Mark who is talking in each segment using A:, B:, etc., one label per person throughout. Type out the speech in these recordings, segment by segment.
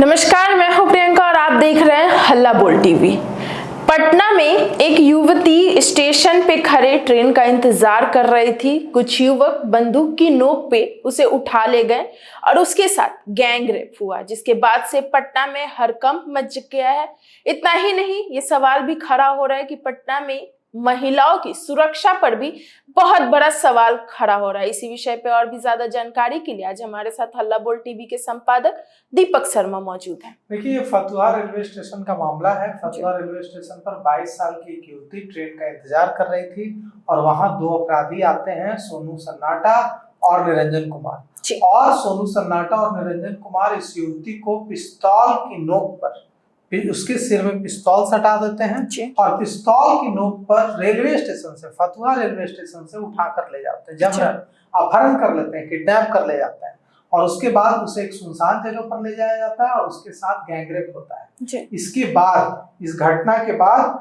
A: नमस्कार, मैं हूं प्रियंका और आप देख रहे हैं हल्ला बोल टीवी। पटना में एक युवती स्टेशन पे खड़े ट्रेन का इंतजार कर रही थी। कुछ युवक बंदूक की नोक पे उसे उठा ले गए और उसके साथ गैंग रेप हुआ, जिसके बाद से पटना में हड़कंप मच गया है। इतना ही नहीं, ये सवाल भी खड़ा हो रहा है कि पटना में महिलाओं की सुरक्षा पर भी बहुत बड़ा सवाल खड़ा हो रहा है। इसी विषय पे और भी ज्यादा जानकारी के लिए आज हमारे साथ हल्ला बोल टीवी के संपादक दीपक शर्मा मौजूद हैं।
B: देखिए, ये फतुहा रेलवे स्टेशन का मामला है। फतुहा रेलवे स्टेशन पर 22 साल की एक युवती ट्रेन का इंतजार कर रही थी और वहां दो अपराधी आते हैं, सोनू सन्नाटा और निरंजन कुमार। और सोनू सन्नाटा और निरंजन कुमार इस युवती को पिस्तौल की नोक पर उसके सिर में पिस्तौल सटा देते हैं और पिस्तौल की नोक पर रेलवे स्टेशन से, फतुहा रेलवे स्टेशन से उठा कर ले जाते हैं, जबरन अपहरण कर लेते हैं, किडनैप कर ले जाते हैं और उसके बाद उसे एक सुनसान जगह पर ले जाया जाता है और उसके साथ गैंगरेप होता है। इसके बाद, इस घटना के बाद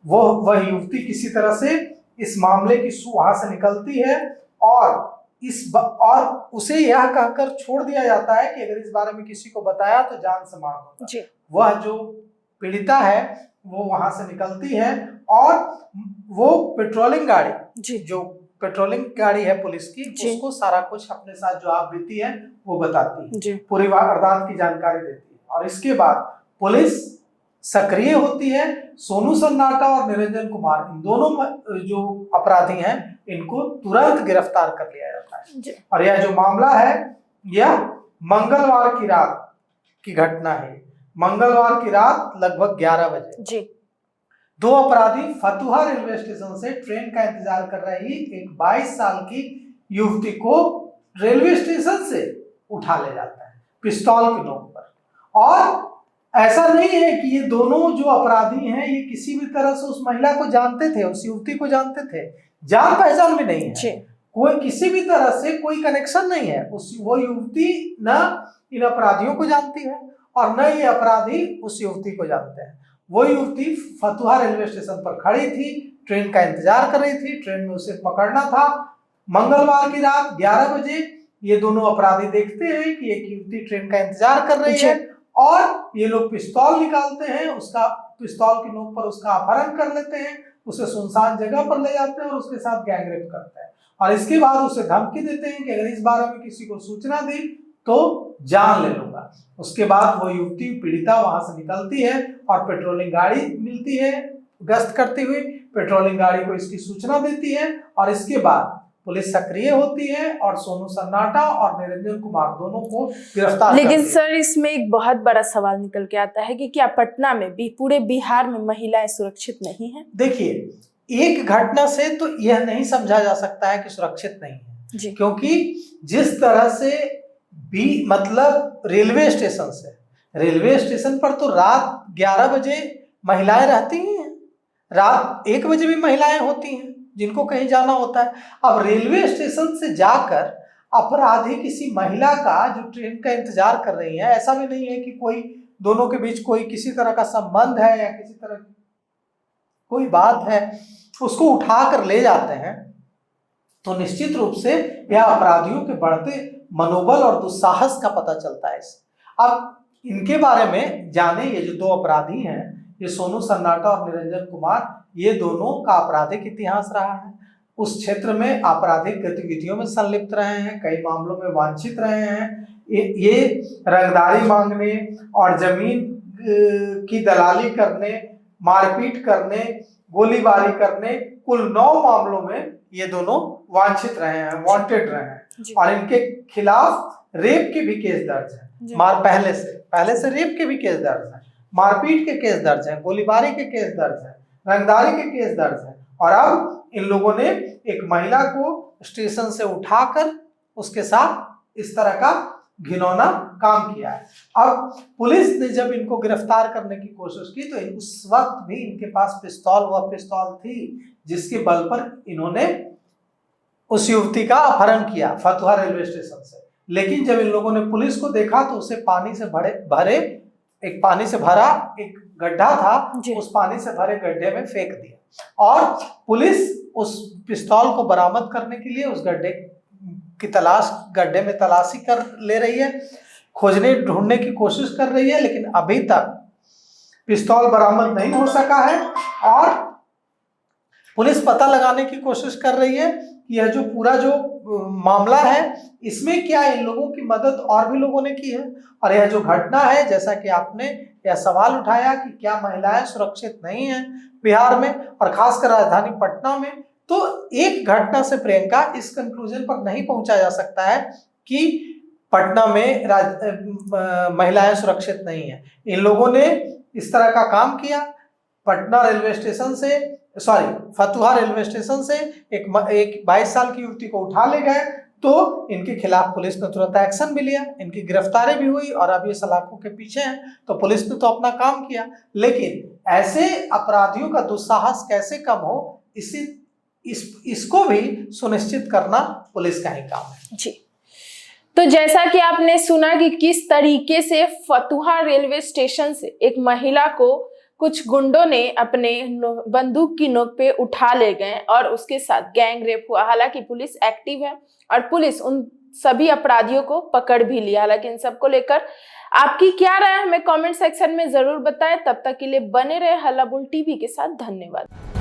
B: वह युवती किसी तरह से इस मामले की वहां से निकलती है और उसे यह कहकर छोड़ दिया जाता है कि अगर इस बारे में किसी को बताया तो जान से मार दूंगा। वह जो पीड़िता है वो वहां से निकलती है और वो पेट्रोलिंग गाड़ी है पुलिस की, उसको सारा कुछ अपने साथ जो आप बीती है वो बताती है, पूरी वारदात की जानकारी देती है। और इसके बाद पुलिस सक्रिय होती है। सोनू सन्नाटा और निरंजन कुमार, इन दोनों जो अपराधी हैं, इनको तुरंत गिरफ्तार कर लिया जाता है। और यह जो मामला है, यह मंगलवार की रात की घटना है। मंगलवार की रात लगभग 11 बजे दो अपराधी फतुहा रेलवे स्टेशन से ट्रेन का इंतजार कर रही एक 22 साल की युवती को रेलवे स्टेशन से उठा ले जाता है पिस्तौल की नोक पर। और ऐसा नहीं है कि ये दोनों जो अपराधी हैं ये किसी भी तरह से उस महिला को जानते थे, उस युवती को जानते थे, जान पहचान भी नहीं है, कोई किसी भी तरह से कोई कनेक्शन नहीं है। वो युवती न इन अपराधियों को जानती है और न ये अपराधी उस युवती को जानते हैं। वो युवती फतुहा रेलवे स्टेशन पर खड़ी थी, ट्रेन का इंतजार कर रही थी, ट्रेन में उसे पकड़ना था। मंगलवार की रात 11 बजे ये दोनों अपराधी देखते हैं कि एक युवती ट्रेन का इंतजार कर रही है और ये लोग पिस्तौल निकालते हैं, उसका पिस्तौल की नोक पर उसका अपहरण कर लेते हैं, उसे सुनसान जगह पर ले जाते हैं और उसके साथ गैंगरेप करते हैं। और इसके बाद उसे धमकी देते हैं कि अगर इस बारे में किसी को सूचना दी तो जान ले लूंगा। उसके बाद वो युवती पीड़िता वहां से निकलती है और पेट्रोलिंग गाड़ी मिलती है गश्त करती हुई, पेट्रोलिंग गाड़ी को इसकी सूचना देती है और इसके बाद पुलिस सक्रिय होती है और सोनू सन्नाटा और निरंजन कुमार दोनों को गिरफ्तार।
A: लेकिन सर, इसमें एक बहुत बड़ा सवाल निकल के आता है कि क्या पटना में भी, पूरे बिहार में महिलाएं सुरक्षित नहीं है?
B: देखिए, एक घटना से तो यह नहीं समझा जा सकता है कि सुरक्षित नहीं है, क्योंकि जिस तरह से भी, मतलब रेलवे स्टेशन पर तो रात 11 बजे महिलाएं रहती हैं, रात 1 बजे भी महिलाएं होती हैं जिनको कहीं जाना होता है। अब रेलवे स्टेशन से जाकर अपराधी किसी महिला का जो ट्रेन का इंतजार कर रही है, ऐसा भी नहीं है कि कोई दोनों के बीच कोई किसी तरह का संबंध है या किसी तरह की कोई बात है, उसको उठा कर ले जाते हैं, तो निश्चित रूप से यह अपराधियों के बढ़ते मनोबल और दुस्साहस का पता चलता है। अब इनके बारे में जाने, ये जो दो अपराधी हैं, ये सोनू सन्नाटा और निरंजन कुमार, ये दोनों का आपराधिक इतिहास रहा है, उस क्षेत्र में आपराधिक गतिविधियों में संलिप्त रहे हैं, कई मामलों में वांछित रहे हैं। ये रंगदारी मांगने और जमीन की दलाली करने, मारपीट करने, गोलीबारी करने, कुल 9 मामलों में ये दोनों वांछित रहे हैं, वांटेड रहे हैं और इनके खिलाफ रेप के भी केस दर्ज है। पहले से रेप के भी केस दर्ज है, मारपीट के केस दर्ज है, गोलीबारी के केस दर्ज है, रंगदारी के केस दर्ज है। और अब इन लोगों ने एक महिला को स्टेशन से उठाकर उसके साथ इस तरह का घिनौना काम किया है। अब पुलिस ने जब इनको गिरफ्तार करने की कोशिश की तो उस वक्त भी इनके पास पिस्तौल थी जिसके बल पर इन्होंने उस युवती का अपहरण किया फतुहा रेलवे स्टेशन से। लेकिन जब इन लोगों ने पुलिस को देखा तो उसे पानी से भरा एक गड्ढा था, उस पानी से भरे गड्ढे में फेंक दिया और पुलिस उस पिस्तौल को बरामद करने के लिए उस गड्ढे में तलाशी कर ले रही है। खोजने ढूंढने की कोशिश कर रही है, लेकिन अभी तक पिस्तौल बरामद नहीं हो सका है। और पुलिस पता लगाने की कोशिश कर रही है कि यह जो पूरा जो मामला है इसमें क्या इन लोगों की मदद और भी लोगों ने की है। और यह जो घटना है, जैसा कि आपने यह सवाल उठाया कि क्या महिलाएं सुरक्षित नहीं हैं बिहार में और खासकर राजधानी पटना में, तो एक घटना से प्रियंका इस कंक्लूजन पर नहीं पहुंचा जा सकता है कि पटना में महिलाएं सुरक्षित नहीं हैं। इन लोगों ने इस तरह का काम किया, पटना रेलवे स्टेशन से फतुहा रेलवे स्टेशन से एक 22 साल की युवती को उठा ले गए, तो इनके खिलाफ पुलिस ने तुरंत एक्शन भी लिया, इनकी गिरफ्तारी भी हुई और अब ये सलाखों के पीछे हैं। तो पुलिस ने तो अपना काम किया, लेकिन ऐसे अपराधियों का दुस्साहस कैसे कम हो, इसको भी सुनिश्चित करना पुलिस का ही काम है।
A: जी, तो जैसा कि आपने सुना कि किस तरीके से फतुहा रेलवे स्टेशन से एक महिला को कुछ गुंडों ने अपने बंदूक की नोक पे उठा ले गए और उसके साथ गैंग रेप हुआ। हालांकि पुलिस एक्टिव है और पुलिस उन सभी अपराधियों को पकड़ भी लिया। हालांकि इन सबको लेकर आपकी क्या राय है हमें कमेंट सेक्शन में जरूर बताएं। तब तक के लिए बने रहे हल्ला बोल टीवी के साथ। धन्यवाद।